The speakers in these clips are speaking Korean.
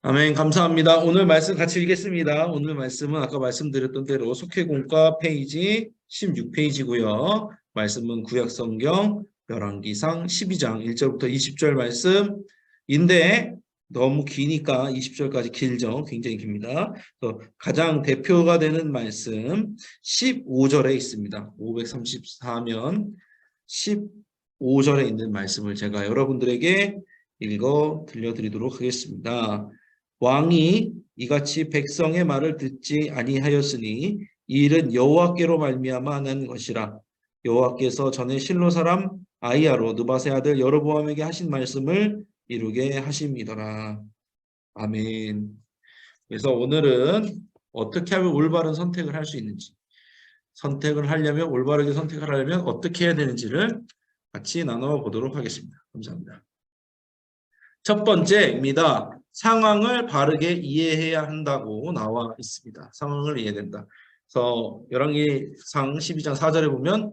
아멘. 감사합니다. 오늘 말씀 같이 읽겠습니다. 오늘 말씀은 아까 말씀드렸던 대로 속회공과 페이지 16페이지고요. 말씀은 구약성경 열왕기상 12장 1절부터 20절 말씀인데 너무 기니까 20절까지 길죠. 굉장히 깁니다. 그래서 가장 대표가 되는 말씀 15절에 있습니다. 534면 15절에 있는 말씀을 제가 여러분들에게 읽어 들려드리도록 하겠습니다. 왕이 이같이 백성의 말을 듣지 아니하였으니 이 일은 여호와께로 말미암아 난 것이라. 여호와께서 전에 실로 사람 아히야로 느밧의 아들 여로보암에게 하신 말씀을 이루게 하심이더라. 아멘. 그래서 오늘은 어떻게 하면 올바른 선택을 할 수 있는지, 선택을 하려면 올바르게 선택을 하려면 어떻게 해야 되는지를 같이 나눠 보도록 하겠습니다. 감사합니다. 첫 번째입니다. 상황을 바르게 이해해야 한다고 나와 있습니다. 상황을 이해된다. 그래서 열왕기상 12장 4절에 보면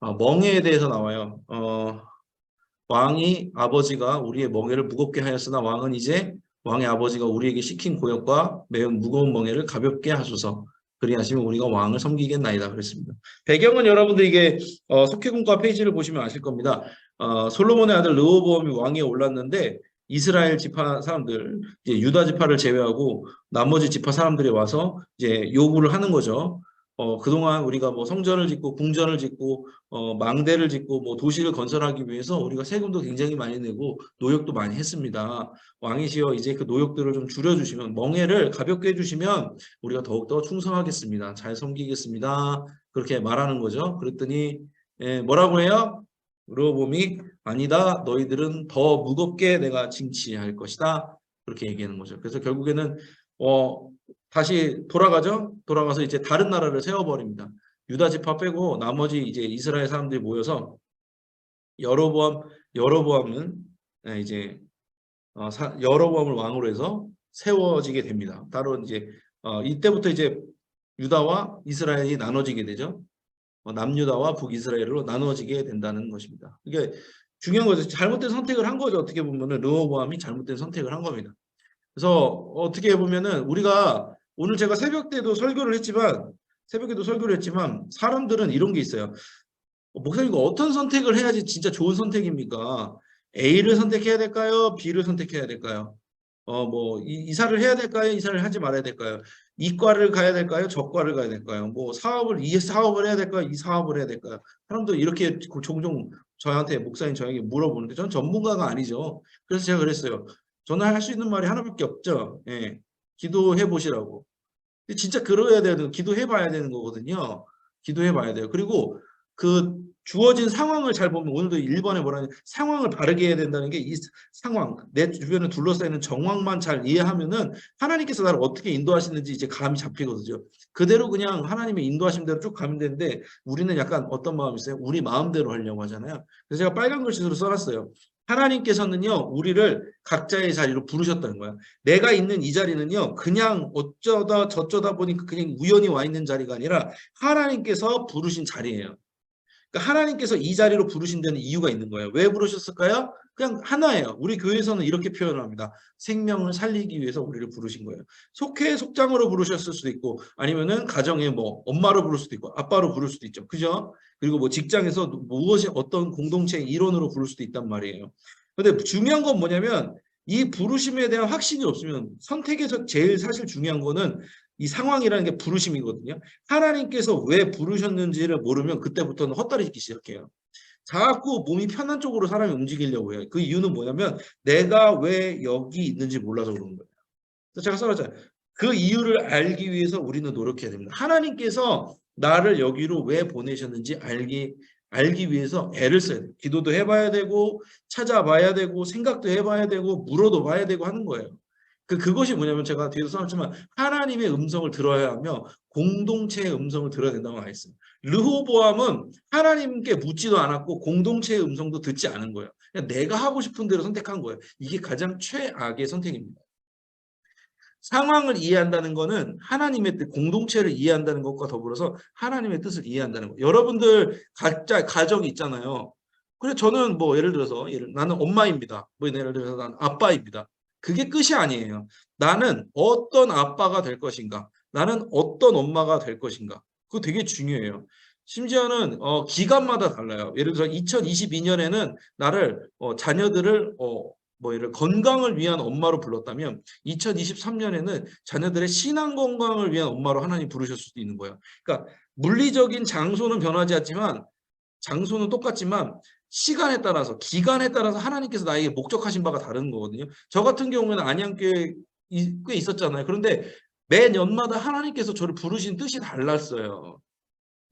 멍에에 대해서 나와요. 왕이 아버지가 우리의 멍에를 무겁게 하였으나 왕은 이제 왕의 아버지가 우리에게 시킨 고역과 매우 무거운 멍에를 가볍게 하소서. 그리하시면 우리가 왕을 섬기겠나이다 그랬습니다. 배경은 여러분들 이게 속회공과 페이지를 보시면 아실 겁니다. 솔로몬의 아들 르호보암이 왕위에 올랐는데 이스라엘 지파 사람들, 이제 유다 지파를 제외하고 나머지 지파 사람들이 와서 이제 요구를 하는 거죠. 그동안 우리가 뭐 성전을 짓고 궁전을 짓고 망대를 짓고 뭐 도시를 건설하기 위해서 우리가 세금도 굉장히 많이 내고 노역도 많이 했습니다. 왕이시여 이제 그 노역들을 좀 줄여주시면 멍에를 가볍게 해주시면 우리가 더욱더 충성하겠습니다. 잘 섬기겠습니다. 그렇게 말하는 거죠. 그랬더니 뭐라고 해요? 르호보암이 아니다. 너희들은 더 무겁게 내가 징치할 것이다. 그렇게 얘기하는 거죠. 그래서 결국에는 다시 돌아가죠. 돌아가서 이제 다른 나라를 세워버립니다. 유다 지파 빼고 나머지 이제 이스라엘 사람들이 모여서 여로보암은 이제 여로보암을 왕으로 해서 세워지게 됩니다. 따로 이제 이때부터 이제 유다와 이스라엘이 나눠지게 되죠. 남유다와 북이스라엘로 나눠지게 된다는 것입니다. 이게 중요한 거죠. 잘못된 선택을 한 거죠. 어떻게 보면은 르호보암이 잘못된 선택을 한 겁니다. 그래서 어떻게 보면은 우리가 오늘 제가 새벽에도 설교를 했지만 사람들은 이런 게 있어요. 목사님 이거 어떤 선택을 해야지 진짜 좋은 선택입니까? A를 선택해야 될까요? B를 선택해야 될까요? 뭐 이사를 해야 될까요? 이사를 하지 말아야 될까요? 이과를 가야 될까요? 저과를 가야 될까요? 뭐 이 사업을 해야 될까요? 이 사업을 해야 될까요? 사람들 이렇게 종종 저한테 목사님 저에게 물어보는데 전 전문가가 아니죠. 그래서 제가 그랬어요. 저는 할 수 있는 말이 하나밖에 없죠. 예. 기도해 보시라고. 진짜 그러야 되는 기도해 봐야 되는 거거든요. 기도해 봐야 돼요. 그리고 그 주어진 상황을 잘 보면 오늘도 1번에 뭐라냐 상황을 바르게 해야 된다는 게 이 상황 내 주변에 둘러싸이는 정황만 잘 이해하면은 하나님께서 나를 어떻게 인도하시는지 이제 감이 잡히거든요. 그대로 그냥 하나님의 인도하신 대로 쭉 가면 되는데 우리는 약간 어떤 마음이 있어요? 우리 마음대로 하려고 하잖아요. 그래서 제가 빨간 글씨로 써놨어요. 하나님께서는요 우리를 각자의 자리로 부르셨다는 거야. 내가 있는 이 자리는요 그냥 어쩌다 저쩌다 보니까 그냥 우연히 와 있는 자리가 아니라 하나님께서 부르신 자리예요. 그러니까 하나님께서 이 자리로 부르신 데는 이유가 있는 거예요. 왜 부르셨을까요? 그냥 하나예요. 우리 교회에서는 이렇게 표현을 합니다. 생명을 살리기 위해서 우리를 부르신 거예요. 속장으로 부르셨을 수도 있고 아니면은 가정에 뭐 엄마로 부를 수도 있고 아빠로 부를 수도 있죠. 그죠? 그리고 뭐 직장에서 무엇이 어떤 공동체의 일원으로 부를 수도 있단 말이에요. 근데 중요한 건 뭐냐면 이 부르심에 대한 확신이 없으면 선택에서 제일 사실 중요한 거는 이 상황이라는 게 부르심이거든요. 하나님께서 왜 부르셨는지를 모르면 그때부터는 헛다리 짚기 시작해요. 자꾸 몸이 편한 쪽으로 사람이 움직이려고 해요. 그 이유는 뭐냐면 내가 왜 여기 있는지 몰라서 그러는 거예요. 그래서 제가 써놨잖아요. 그 이유를 알기 위해서 우리는 노력해야 됩니다. 하나님께서 나를 여기로 왜 보내셨는지 알기 위해서 애를 써야 돼요. 기도도 해봐야 되고 찾아봐야 되고 생각도 해봐야 되고 물어도 봐야 되고 하는 거예요. 그것이 뭐냐면 제가 뒤에서 써놨지만 하나님의 음성을 들어야 하며 공동체의 음성을 들어야 된다고 말했어요. 르호보암은 하나님께 묻지도 않았고 공동체의 음성도 듣지 않은 거예요. 그냥 내가 하고 싶은 대로 선택한 거예요. 이게 가장 최악의 선택입니다. 상황을 이해한다는 것은 하나님의 뜻, 공동체를 이해한다는 것과 더불어서 하나님의 뜻을 이해한다는 거예요. 여러분들 각자 가정이 있잖아요. 그래 저는 뭐 예를 들어서 나는 엄마입니다. 뭐 예를 들어서 나는 아빠입니다. 그게 끝이 아니에요. 나는 어떤 아빠가 될 것인가? 나는 어떤 엄마가 될 것인가? 그거 되게 중요해요. 심지어는 기간마다 달라요. 예를 들어 2022년에는 나를 자녀들을 뭐 예를 건강을 위한 엄마로 불렀다면 2023년에는 자녀들의 신앙 건강을 위한 엄마로 하나님 부르실 수도 있는 거예요. 그러니까 물리적인 장소는 변하지 않지만 장소는 똑같지만 시간에 따라서 기간에 따라서 하나님께서 나에게 목적하신 바가 다른 거거든요. 저 같은 경우에는 안양교회 꽤 있었잖아요. 그런데 매년마다 하나님께서 저를 부르신 뜻이 달랐어요.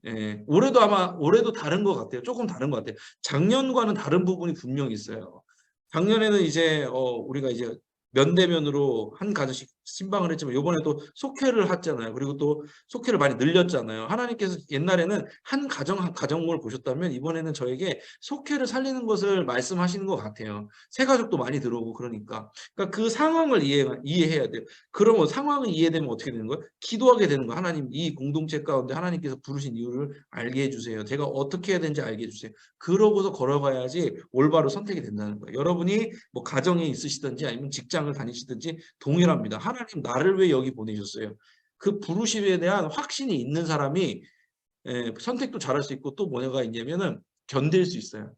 예, 올해도 다른 것 같아요. 조금 다른 것 같아요. 작년과는 다른 부분이 분명히 있어요. 작년에는 이제 우리가 이제 면대면으로 한 가정씩 신방을 했지만 이번에 또 속회를 했잖아요. 그리고 또 속회를 많이 늘렸잖아요. 하나님께서 옛날에는 한 가정 한 가정을 보셨다면 이번에는 저에게 속회를 살리는 것을 말씀하시는 것 같아요. 새 가족도 많이 들어오고 그러니까. 그러니까 그 상황을 이해해야 돼요. 그러면 상황이 이해되면 어떻게 되는 거예요? 기도하게 되는 거예요. 하나님 이 공동체 가운데 하나님께서 부르신 이유를 알게 해주세요. 제가 어떻게 해야 되는지 알게 해주세요. 그러고서 걸어가야지 올바로 선택이 된다는 거예요. 여러분이 뭐 가정에 있으시든지 아니면 직장을 다니시든지 동일합니다. 하나님 나를 왜 여기 보내셨어요? 그 부르심에 대한 확신이 있는 사람이 선택도 잘할 수 있고 또 뭐가 있냐면은 견딜 수 있어요.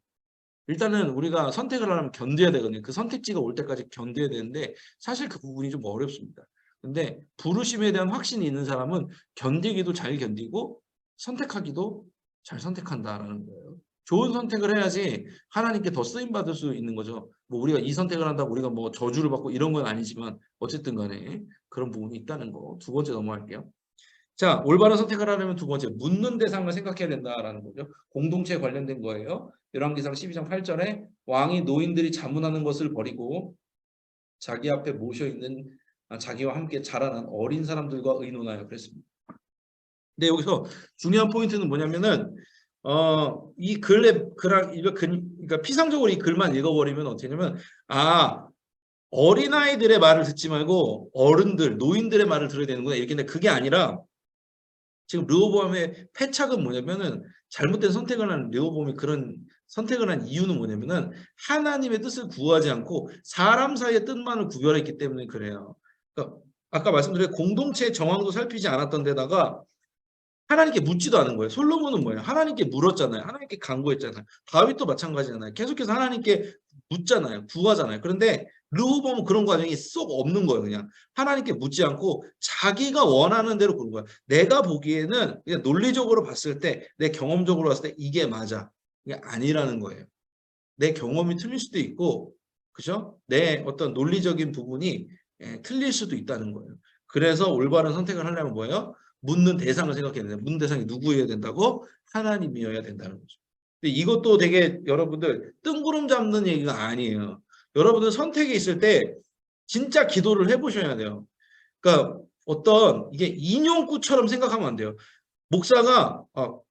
일단은 우리가 선택을 하려면 견뎌야 되거든요. 그 선택지가 올 때까지 견뎌야 되는데 사실 그 부분이 좀 어렵습니다. 근데 부르심에 대한 확신이 있는 사람은 견디기도 잘 견디고 선택하기도 잘 선택한다라는 거예요. 좋은 선택을 해야지 하나님께 더 쓰임 받을 수 있는 거죠. 뭐 우리가 이 선택을 한다고 우리가 뭐 저주를 받고 이런 건 아니지만 어쨌든 간에 그런 부분이 있다는 거. 두 번째 넘어갈게요. 자, 올바른 선택을 하려면 두 번째, 묻는 대상을 생각해야 된다라는 거죠. 공동체에 관련된 거예요. 열왕기상 12장 8절에 왕이 노인들이 자문하는 것을 버리고 자기 앞에 모셔 있는 자기와 함께 자라난 어린 사람들과 의논하여 그랬습니다. 근데 여기서 중요한 포인트는 뭐냐면은 이 글에 그러니까 피상적으로 이 글만 읽어버리면 어떻게 되냐면 어린아이들의 말을 듣지 말고 어른들, 노인들의 말을 들어야 되는구나 이렇게. 근데 그게 아니라 지금 르호보암의 패착은 뭐냐면은 잘못된 선택을 한 르호보암이 그런 선택을 한 이유는 뭐냐면은 하나님의 뜻을 구하지 않고 사람 사이의 뜻만을 구별했기 때문에 그래요. 그러니까 아까 말씀드린 공동체의 정황도 살피지 않았던 데다가 하나님께 묻지도 않은 거예요. 솔로몬은 뭐예요? 하나님께 물었잖아요. 하나님께 간구했잖아요. 다윗도 마찬가지잖아요. 계속해서 하나님께 묻잖아요. 구하잖아요. 그런데 르호보암은 그런 과정이 쏙 없는 거예요. 그냥 하나님께 묻지 않고 자기가 원하는 대로 구는 거예요. 내가 보기에는 그냥 논리적으로 봤을 때, 내 경험적으로 봤을 때 이게 맞아. 이게 아니라는 거예요. 내 경험이 틀릴 수도 있고, 그죠? 내 어떤 논리적인 부분이 틀릴 수도 있다는 거예요. 그래서 올바른 선택을 하려면 뭐예요? 묻는 대상을 생각해야 된다. 묻는 대상이 누구여야 된다고? 하나님이어야 된다는 거죠. 근데 이것도 되게 여러분들 뜬구름 잡는 얘기가 아니에요. 여러분들 선택이 있을 때 진짜 기도를 해보셔야 돼요. 그러니까 어떤 이게 인용구처럼 생각하면 안 돼요. 목사가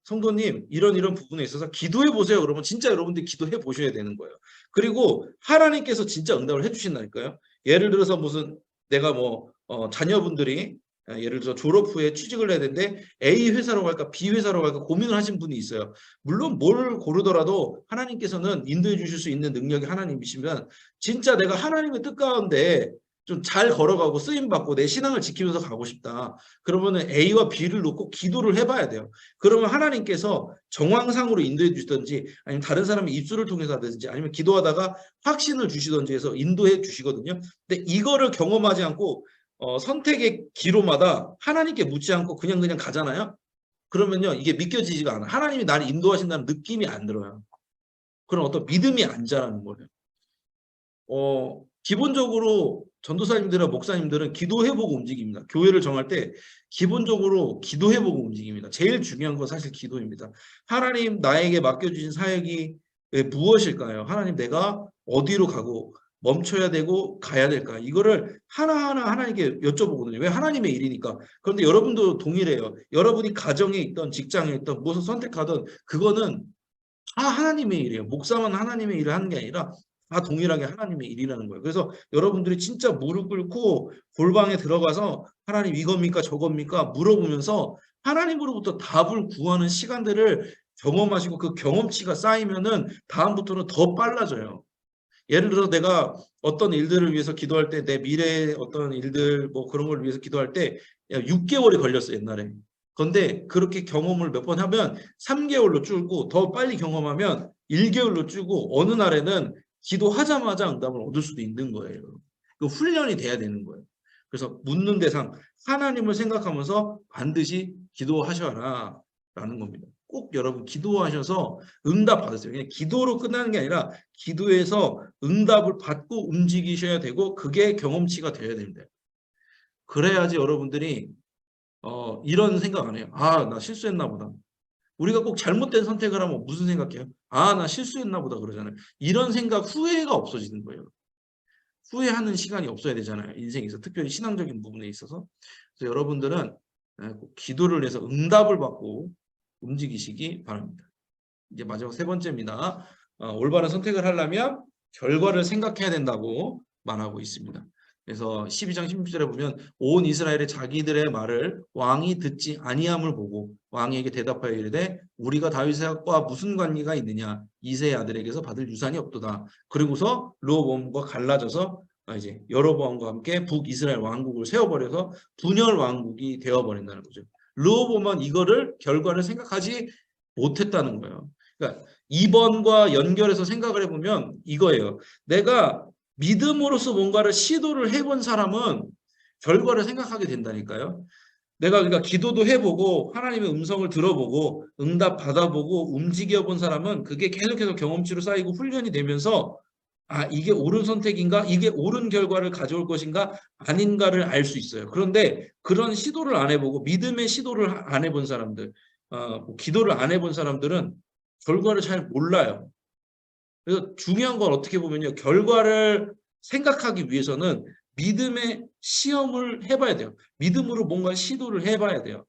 성도님 이런 부분에 있어서 기도해 보세요. 그러면 진짜 여러분들이 기도해 보셔야 되는 거예요. 그리고 하나님께서 진짜 응답을 해주신다니까요. 예를 들어서 무슨 내가 뭐 자녀분들이 예를 들어 졸업 후에 취직을 해야 되는데 A 회사로 갈까 B 회사로 갈까 고민을 하신 분이 있어요. 물론 뭘 고르더라도 하나님께서는 인도해 주실 수 있는 능력이 하나님이시면 진짜 내가 하나님의 뜻 가운데 좀 잘 걸어가고 쓰임받고 내 신앙을 지키면서 가고 싶다. 그러면은 A와 B를 놓고 기도를 해봐야 돼요. 그러면 하나님께서 정황상으로 인도해 주시든지 아니면 다른 사람의 입술을 통해서 하든지 아니면 기도하다가 확신을 주시든지 해서 인도해 주시거든요. 근데 이거를 경험하지 않고 선택의 기로마다 하나님께 묻지 않고 그냥 가잖아요. 그러면요 이게 믿겨지지가 않아요. 하나님이 나를 인도하신다는 느낌이 안 들어요. 그런 어떤 믿음이 안 자라는 거예요. 기본적으로 전도사님들이나 목사님들은 기도해보고 움직입니다. 교회를 정할 때 기본적으로 기도해보고 움직입니다. 제일 중요한 건 사실 기도입니다. 하나님 나에게 맡겨주신 사역이 무엇일까요? 하나님 내가 어디로 가고 멈춰야 되고 가야 될까? 이거를 하나하나 하나님께 여쭤보거든요. 왜? 하나님의 일이니까. 그런데 여러분도 동일해요. 여러분이 가정에 있던 직장에 있던 무엇을 선택하든 그거는 다 하나님의 일이에요. 목사만 하나님의 일을 하는 게 아니라 다 동일하게 하나님의 일이라는 거예요. 그래서 여러분들이 진짜 무릎 꿇고 골방에 들어가서 하나님 이겁니까 저겁니까 물어보면서 하나님으로부터 답을 구하는 시간들을 경험하시고 그 경험치가 쌓이면은 다음부터는 더 빨라져요. 예를 들어 내가 어떤 일들을 위해서 기도할 때 내 미래의 어떤 일들 뭐 그런 걸 위해서 기도할 때 6개월이 걸렸어 옛날에. 그런데 그렇게 경험을 몇 번 하면 3개월로 줄고 더 빨리 경험하면 1개월로 줄고 어느 날에는 기도하자마자 응답을 얻을 수도 있는 거예요. 그 훈련이 돼야 되는 거예요. 그래서 묻는 대상 하나님을 생각하면서 반드시 기도하셔라 라는 겁니다. 꼭 여러분 기도하셔서 응답 받으세요. 그냥 기도로 끝나는 게 아니라 기도해서 응답을 받고 움직이셔야 되고 그게 경험치가 되어야 됩니다. 그래야지 여러분들이 이런 생각 안 해요. 아, 나 실수했나 보다. 우리가 꼭 잘못된 선택을 하면 무슨 생각해요? 아, 나 실수했나 보다 그러잖아요. 이런 생각 후회가 없어지는 거예요. 후회하는 시간이 없어야 되잖아요. 인생에서 특별히 신앙적인 부분에 있어서. 그래서 여러분들은 꼭 기도를 해서 응답을 받고 움직이시기 바랍니다. 이제 마지막 세 번째입니다. 올바른 선택을 하려면 결과를 생각해야 된다고 말하고 있습니다. 그래서 12장 16절에 보면 온 이스라엘의 자기들의 말을 왕이 듣지 아니함을 보고 왕에게 대답하여 이르되 우리가 다윗과 무슨 관계가 있느냐 이새의 아들에게서 받을 유산이 없도다. 그리고서 르호보암과 갈라져서 이제 여로보암과 함께 북이스라엘 왕국을 세워버려서 분열 왕국이 되어버린다는 거죠. 르호보암은 이거를 결과를 생각하지 못했다는 거예요. 그러니까 2번과 연결해서 생각을 해보면 이거예요. 내가 믿음으로써 뭔가를 시도를 해본 사람은 결과를 생각하게 된다니까요. 내가 그러니까 기도도 해보고 하나님의 음성을 들어보고 응답 받아보고 움직여본 사람은 그게 계속해서 경험치로 쌓이고 훈련이 되면서 아, 이게 옳은 선택인가? 이게 옳은 결과를 가져올 것인가? 아닌가를 알 수 있어요. 그런데 그런 시도를 안 해보고 믿음의 시도를 안 해본 사람들, 기도를 안 해본 사람들은 결과를 잘 몰라요. 그래서 중요한 건 어떻게 보면요. 결과를 생각하기 위해서는 믿음의 시험을 해봐야 돼요. 믿음으로 뭔가 시도를 해봐야 돼요.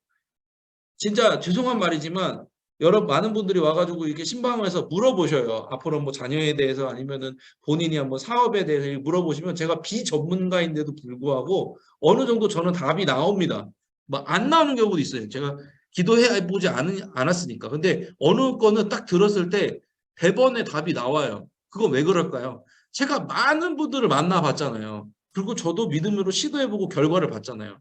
진짜 죄송한 말이지만 여러 많은 분들이 와가지고 이렇게 신방에서 물어보셔요. 앞으로 뭐 자녀에 대해서 아니면은 본인이 한번 사업에 대해서 물어보시면 제가 비전문가인데도 불구하고 어느 정도 저는 답이 나옵니다. 뭐 안 나오는 경우도 있어요. 제가 기도해 보지 않았으니까. 근데 어느 거는 딱 들었을 때 대번에 답이 나와요. 그건 왜 그럴까요? 제가 많은 분들을 만나봤잖아요. 그리고 저도 믿음으로 시도해보고 결과를 봤잖아요.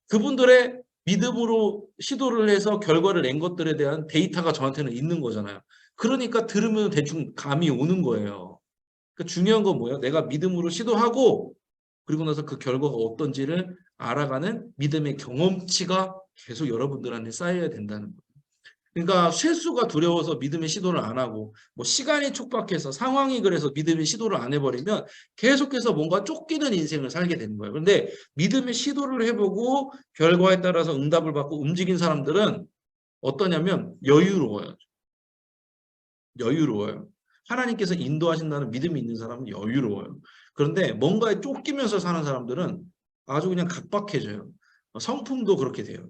그분들의 믿음으로 시도를 해서 결과를 낸 것들에 대한 데이터가 저한테는 있는 거잖아요. 그러니까 들으면 대충 감이 오는 거예요. 그러니까 중요한 건 뭐예요? 내가 믿음으로 시도하고 그리고 나서 그 결과가 어떤지를 알아가는 믿음의 경험치가 계속 여러분들한테 쌓여야 된다는 거예요. 그러니까 실수가 두려워서 믿음의 시도를 안 하고 뭐 시간이 촉박해서 상황이 그래서 믿음의 시도를 안 해버리면 계속해서 뭔가 쫓기는 인생을 살게 되는 거예요. 그런데 믿음의 시도를 해보고 결과에 따라서 응답을 받고 움직인 사람들은 어떠냐면 여유로워요. 여유로워요. 하나님께서 인도하신다는 믿음이 있는 사람은 여유로워요. 그런데 뭔가에 쫓기면서 사는 사람들은 아주 그냥 각박해져요. 성품도 그렇게 돼요.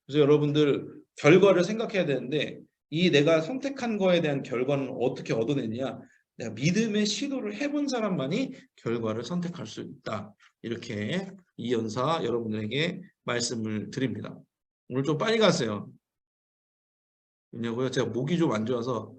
그래서 여러분들 결과를 생각해야 되는데 이 내가 선택한 거에 대한 결과는 어떻게 얻어냈냐? 내가 믿음의 시도를 해본 사람만이 결과를 선택할 수 있다. 이렇게 이연사 여러분들에게 말씀을 드립니다. 오늘 좀 빨리 가세요. 왜냐고요? 제가 목이 좀 안 좋아서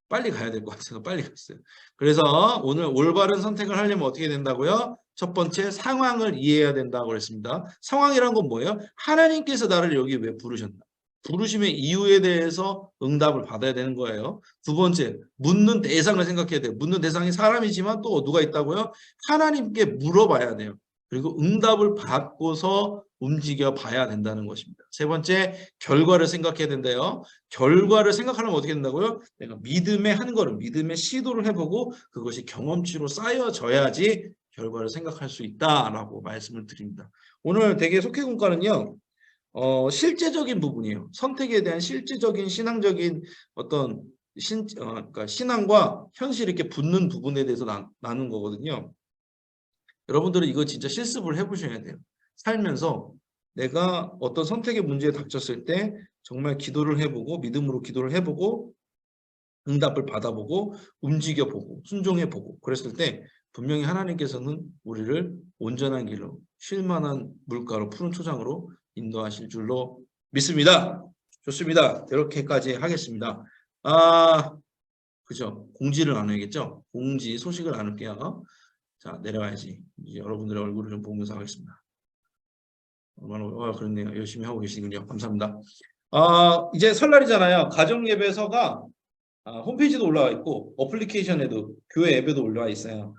빨리 가야 될 것 같아서 빨리 갔어요. 그래서 오늘 올바른 선택을 하려면 어떻게 된다고요? 첫 번째 상황을 이해해야 된다고 그랬습니다. 상황이란 건 뭐예요? 하나님께서 나를 여기 왜 부르셨나? 부르심의 이유에 대해서 응답을 받아야 되는 거예요. 두 번째, 묻는 대상을 생각해야 돼요. 묻는 대상이 사람이지만 또 누가 있다고요? 하나님께 물어봐야 돼요. 그리고 응답을 받고서 움직여 봐야 된다는 것입니다. 세 번째, 결과를 생각해야 된대요. 결과를 생각하려면 어떻게 된다고요? 내가 믿음의 한 걸음, 믿음의 시도를 해보고 그것이 경험치로 쌓여져야지 결과를 생각할 수 있다라고 말씀을 드립니다. 오늘 되게 속회공과는요. 실제적인 부분이에요. 선택에 대한 실제적인 신앙적인 어떤 그러니까 신앙과 현실이 이렇게 붙는 부분에 대해서 나눈 거거든요. 여러분들은 이거 진짜 실습을 해보셔야 돼요. 살면서 내가 어떤 선택의 문제에 닥쳤을 때 정말 기도를 해보고 믿음으로 기도를 해보고 응답을 받아보고 움직여보고 순종해보고 그랬을 때 분명히 하나님께서는 우리를 온전한 길로 쉴만한 물가로 푸른 초장으로 인도하실 줄로 믿습니다. 좋습니다. 이렇게까지 하겠습니다. 그죠? 공지를 나눠야겠죠? 공지, 소식을 나눌게요. 자, 내려가야지. 이제 여러분들의 얼굴을 좀 보면서 하겠습니다. 얼마나, 그렇네요. 열심히 하고 계시군요. 감사합니다. 이제 설날이잖아요. 가정예배서가 홈페이지도 올라와 있고, 어플리케이션에도, 교회 앱에도 올라와 있어요.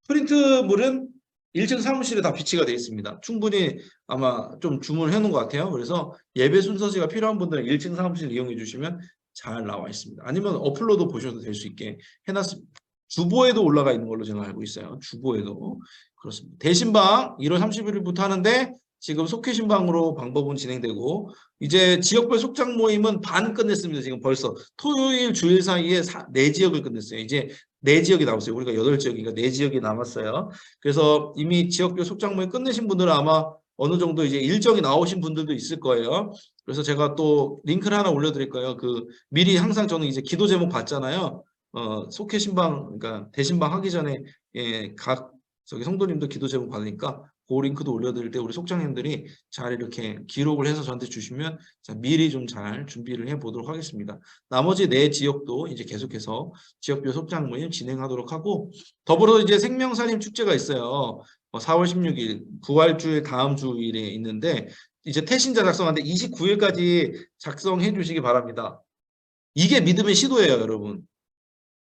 프린트물은 1층 사무실에 다 비치가 되어 있습니다. 충분히 아마 좀 주문해 놓은 것 같아요. 그래서 예배 순서지가 필요한 분들은 1층 사무실 이용해 주시면 잘 나와 있습니다. 아니면 어플로도 보셔도 될 수 있게 해놨습니다. 주보에도 올라가 있는 걸로 제가 알고 있어요. 주보에도. 그렇습니다. 대신방 1월 31일부터 하는데 지금 속회신방으로 방법은 진행되고 이제 지역별 속장 모임은 반 끝냈습니다. 지금 벌써 토요일 주일 사이에 4지역을 끝냈어요. 이제 4지역이 남았어요. 우리가 8지역이니까 4지역이 남았어요. 그래서 이미 지역별 속장 모임 끝내신 분들은 아마 어느 정도 이제 일정이 나오신 분들도 있을 거예요. 그래서 제가 또 링크를 하나 올려드릴 거예요. 미리 항상 저는 이제 기도 제목 받잖아요. 속회신방, 그러니까 대신방 하기 전에 각 성도님도 기도 제목 받으니까 그 링크도 올려드릴 때 우리 속장님들이 잘 이렇게 기록을 해서 저한테 주시면 미리 좀 잘 준비를 해보도록 하겠습니다. 나머지 4지역도 이제 계속해서 지역별 속장 모임 진행하도록 하고 더불어 이제 생명사님 축제가 있어요. 4월 16일 부활주일 다음 주일에 있는데 이제 태신자 작성하는데 29일까지 작성해 주시기 바랍니다. 이게 믿음의 시도예요, 여러분.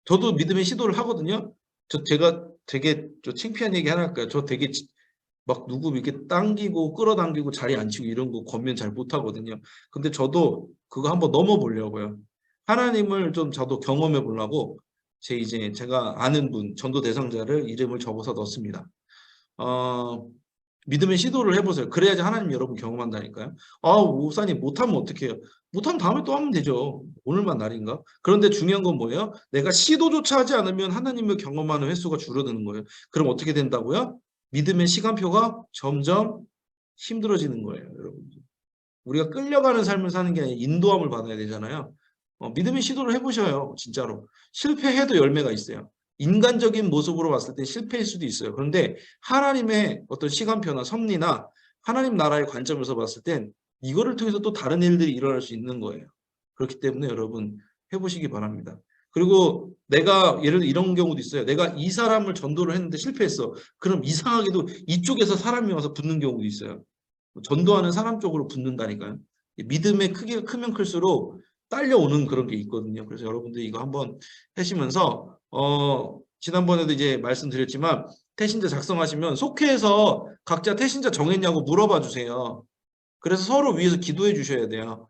저도 믿음의 시도를 하거든요. 제가 되게 창피한 얘기 하나 할까요? 저 되게 막 누구 이렇게 당기고 끌어당기고 자리 앉히고 이런 거 겉면 잘 못하거든요. 근데 저도 그거 한번 넘어보려고요. 하나님을 좀 저도 경험해 보려고 제가 아는 분 전도 대상자를 이름을 적어서 넣습니다. 믿음의 시도를 해보세요. 그래야지 하나님 여러분 경험한다니까요. 목사님 못하면 어떡해요? 못하면 다음에 또 하면 되죠. 오늘만 날인가? 그런데 중요한 건 뭐예요? 내가 시도조차 하지 않으면 하나님을 경험하는 횟수가 줄어드는 거예요. 그럼 어떻게 된다고요? 믿음의 시간표가 점점 힘들어지는 거예요, 여러분. 우리가 끌려가는 삶을 사는 게 아니라 인도함을 받아야 되잖아요. 믿음의 시도를 해보셔요, 진짜로. 실패해도 열매가 있어요. 인간적인 모습으로 봤을 때 실패일 수도 있어요. 그런데 하나님의 어떤 시간표나 섭리나 하나님 나라의 관점에서 봤을 땐 이거를 통해서 또 다른 일들이 일어날 수 있는 거예요. 그렇기 때문에 여러분 해보시기 바랍니다. 그리고 내가 예를 들어 이런 경우도 있어요. 내가 이 사람을 전도를 했는데 실패했어. 그럼 이상하게도 이쪽에서 사람이 와서 붙는 경우도 있어요. 전도하는 사람 쪽으로 붙는다니까요. 믿음의 크기가 크면 클수록 딸려오는 그런 게 있거든요. 그래서 여러분들 이거 한번 하시면서 지난번에도 이제 말씀드렸지만 태신자 작성하시면 속회에서 각자 태신자 정했냐고 물어봐 주세요. 그래서 서로 위해서 기도해 주셔야 돼요.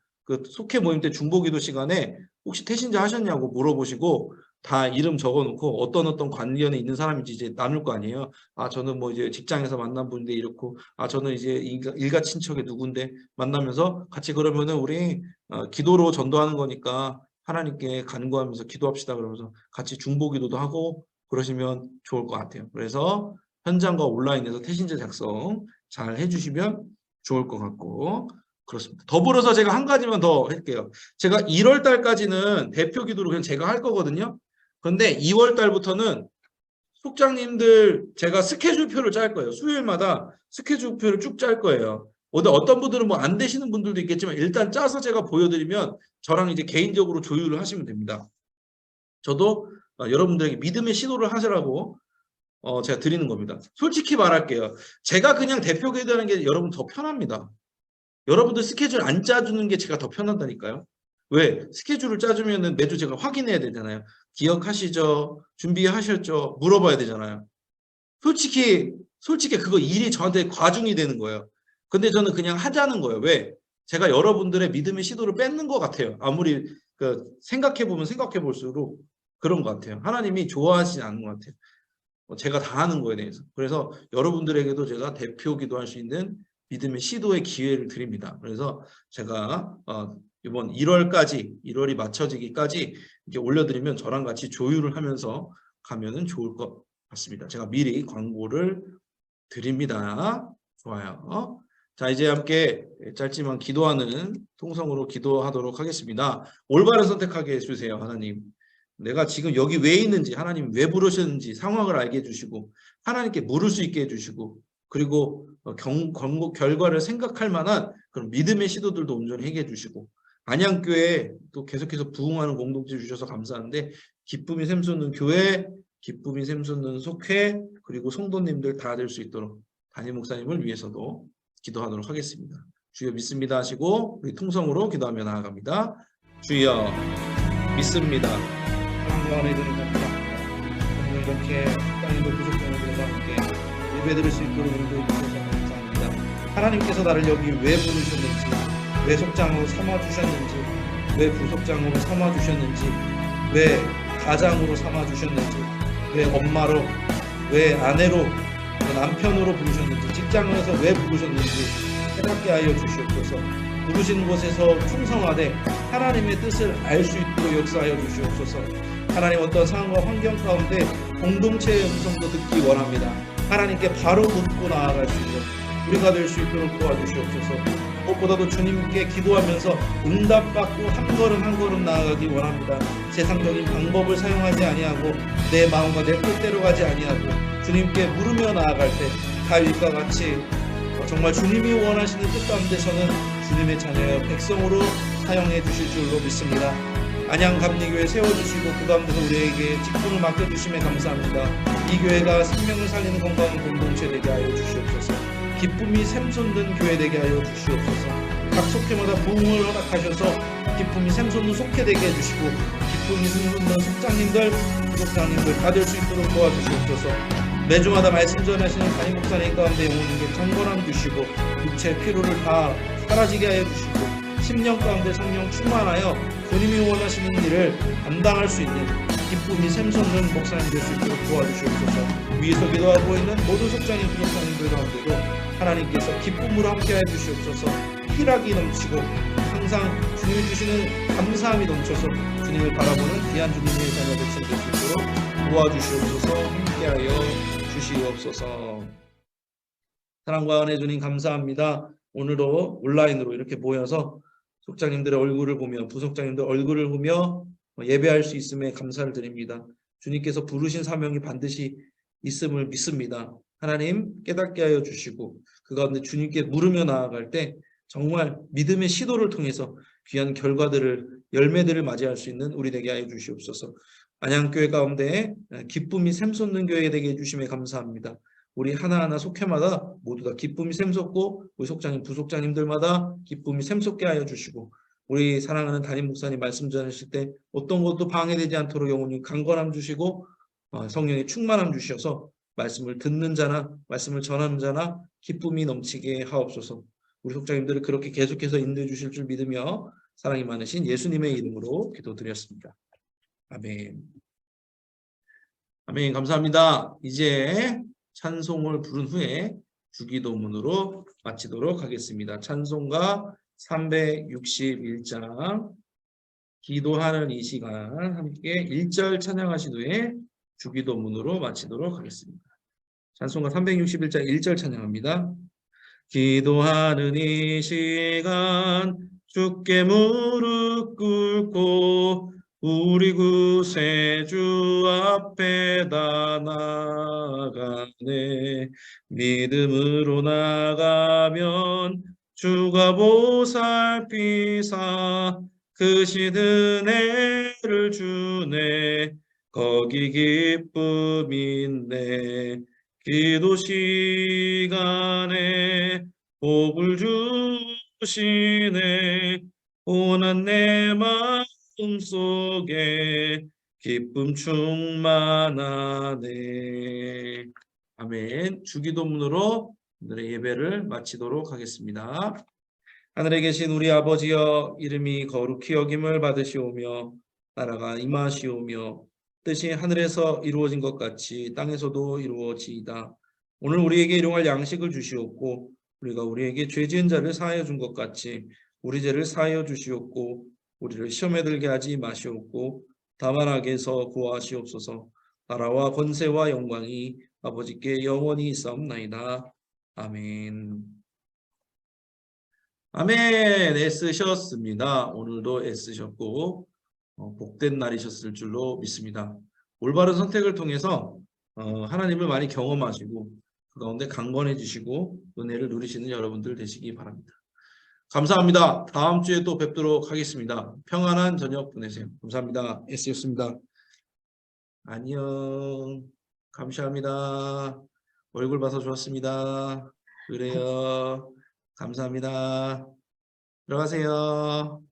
속회 모임 때 중보기도 시간에 혹시 태신자 하셨냐고 물어보시고 다 이름 적어놓고 어떤 관련에 있는 사람인지 이제 나눌 거 아니에요. 저는 뭐 이제 직장에서 만난 분인데 이렇고, 저는 이제 일가 친척의 누군데 만나면서 같이 그러면은 우리 기도로 전도하는 거니까 하나님께 간구하면서 기도합시다 그러면서 같이 중보기도도 하고 그러시면 좋을 것 같아요. 그래서 현장과 온라인에서 태신자 작성 잘 해주시면 좋을 것 같고 그렇습니다. 더불어서 제가 한 가지만 더 할게요. 제가 1월 달까지는 대표 기도를 그냥 제가 할 거거든요. 그런데 2월 달부터는 속장님들 제가 스케줄표를 짤 거예요. 수요일마다 스케줄표를 쭉 짤 거예요. 어떤 분들은 뭐 안 되시는 분들도 있겠지만 일단 짜서 제가 보여드리면 저랑 이제 개인적으로 조율을 하시면 됩니다. 저도 여러분들에게 믿음의 시도를 하시라고 제가 드리는 겁니다. 솔직히 말할게요. 제가 그냥 대표 기도하는 게 여러분 더 편합니다. 여러분들 스케줄 안 짜주는 게 제가 더 편하다니까요. 왜? 스케줄을 짜주면은 매주 제가 확인해야 되잖아요. 기억하시죠? 준비하셨죠? 물어봐야 되잖아요. 솔직히 그거 일이 저한테 과중이 되는 거예요. 근데 저는 그냥 하자는 거예요. 왜? 제가 여러분들의 믿음의 시도를 뺏는 것 같아요. 아무리 생각해보면 생각해 볼수록 그런 것 같아요. 하나님이 좋아하시지 않는 것 같아요. 제가 다 하는 거에 대해서. 그래서 여러분들에게도 제가 대표 기도할 수 있는 믿음의 시도의 기회를 드립니다. 그래서 제가 이번 1월이 맞춰지기까지 이렇게 올려드리면 저랑 같이 조율을 하면서 가면은 좋을 것 같습니다. 제가 미리 광고를 드립니다. 좋아요. 자, 이제 함께 짧지만 기도하는 통성으로 기도하도록 하겠습니다. 올바른 선택하게 해주세요, 하나님. 내가 지금 여기 왜 있는지, 하나님 왜 부르셨는지 상황을 알게 해주시고 하나님께 물을 수 있게 해주시고 그리고 결과를 생각할 만한 그런 믿음의 시도들도 온전히 하게 해주시고 안양교회 또 계속해서 부흥하는 공동체 주셔서 감사한데 기쁨이 샘솟는 교회, 기쁨이 샘솟는 속회, 그리고 성도님들 다 될 수 있도록 담임 목사님을 위해서도 기도하도록 하겠습니다. 주여 믿습니다 하시고 우리 통성으로 기도하며 나아갑니다. 주여 믿습니다. 하나님과 은혜 드리는 감사합니다. 오늘 이렇게 땅에도 부족장님들과 함께 예배드릴 수 있도록 인도해 주셔서 감사합니다. 하나님께서 나를 여기 왜 부르셨는지, 왜 속장으로 삼아주셨는지, 왜 부속장으로 삼아주셨는지, 왜 가장으로 삼아주셨는지, 왜 엄마로, 왜 아내로, 왜 남편으로 부르셨는지, 직장에서 왜 부르셨는지 깨닫게 하여 주시옵소서. 부르신 곳에서 충성하되 하나님의 뜻을 알 수 있도록 역사하여 주시옵소서. 하나님 어떤 상황과 환경 가운데 공동체의 음성도 듣기 원합니다. 하나님께 바로 묻고 나아갈 수 있는 우리가 될 수 있도록 도와주시옵소서. 무엇보다도 주님께 기도하면서 응답받고 한 걸음 한 걸음 나아가기 원합니다. 세상적인 방법을 사용하지 아니하고 내 마음과 내 뜻대로 가지 아니하고 주님께 물으며 나아갈 때 다윗과 같이 정말 주님이 원하시는 뜻 가운데서는 주님의 자녀여 백성으로 사용해 주실 줄로 믿습니다. 안양감리교회 세워주시고 그 가운데서 우리에게 직분을 맡겨주심에 감사합니다. 이 교회가 생명을 살리는 건강한 공동체 되게 하여 주시옵소서. 기쁨이 샘솟는 교회 되게 하여 주시옵소서. 각 속회마다 부흥을 허락하셔서 기쁨이 샘솟는 속회 되게 해주시고 기쁨이 샘솟는 속장님들, 부속장님들 다 될 수 있도록 도와주시옵소서. 매주마다 말씀 전하시는 담임 목사님 가운데 영혼에게 경건함 주시고 육체의 피로를 다 사라지게 하여 주시고 10년 가운데 성령 충만하여 주님이 원하시는 일을 감당할 수 있는 기쁨이 샘솟는 목사님 될 수 있도록 도와주시옵소서. 위에서 기도하고 있는 모든 속장님, 부속장님들 가운데도 하나님께서 기쁨으로 함께하여 주시옵소서. 희락이 넘치고 항상 주님이 주시는 감사함이 넘쳐서 주님을 바라보는 귀한 주님의 자녀 백성 될 수 있도록 도와주시옵소서. 함께하여 주시옵소서. 사랑과 은혜 주님 감사합니다. 오늘도 온라인으로 이렇게 모여서 속장님들의 얼굴을 보며 부속장님들 얼굴을 보며 예배할 수 있음에 감사를 드립니다. 주님께서 부르신 사명이 반드시 있음을 믿습니다. 하나님 깨닫게 하여 주시고 그 가운데 주님께 물으며 나아갈 때 정말 믿음의 시도를 통해서 귀한 결과들을 열매들을 맞이할 수 있는 우리 되게 하여 주시옵소서. 안양교회 가운데 기쁨이 샘솟는 교회 되게 해주심에 감사합니다. 우리 하나하나 속회마다 모두 다 기쁨이 샘솟고 우리 속장님, 부속장님들마다 기쁨이 샘솟게 하여 주시고 우리 사랑하는 담임 목사님 말씀 전하실 때 어떤 것도 방해되지 않도록 영혼이 강건함 주시고 성령의 충만함 주셔서 말씀을 듣는 자나 말씀을 전하는 자나 기쁨이 넘치게 하옵소서. 우리 속장님들을 그렇게 계속해서 인도해 주실 줄 믿으며 사랑이 많으신 예수님의 이름으로 기도드렸습니다. 아멘. 아멘. 감사합니다. 이제 찬송을 부른 후에 주기도문으로 마치도록 하겠습니다. 찬송가 361장 기도하는 이 시간 함께 1절 찬양하신 후에 주기도문으로 마치도록 하겠습니다. 찬송가 361장 1절 찬양합니다. 기도하는 이 시간 주께 무릎 꿇고 우리 구세주 앞에 다 나가네. 믿음으로 나가면 주가 보살피사 크신 은혜를 주네. 거기 기쁨 있네. 기도 시간에 복을 주시네. 고난 내 마음속에 기쁨 충만하네. 아멘. 주기도문으로 오늘의 예배를 마치도록 하겠습니다. 하늘에 계신 우리 아버지여, 이름이 거룩히 여김을 받으시오며 나라가 임하시오며 뜻이 하늘에서 이루어진 것 같이 땅에서도 이루어지이다. 오늘 우리에게 일용할 양식을 주시옵고 우리가 우리에게 죄 지은 자를 사하여 준 것 같이 우리 죄를 사하여 주시옵고 우리를 시험에 들게 하지 마시옵고 다만 악에서 구하시옵소서. 나라와 권세와 영광이 아버지께 영원히 있사옵나이다. 아멘. 아멘. 애쓰셨습니다. 오늘도 애쓰셨고 복된 날이셨을 줄로 믿습니다. 올바른 선택을 통해서 하나님을 많이 경험하시고 그 가운데 강건해지시고 은혜를 누리시는 여러분들 되시기 바랍니다. 감사합니다. 다음 주에 또 뵙도록 하겠습니다. 평안한 저녁 보내세요. 감사합니다. 애쓰셨습니다. 안녕. 감사합니다. 얼굴 봐서 좋았습니다. 그래요. 감사합니다. 들어가세요.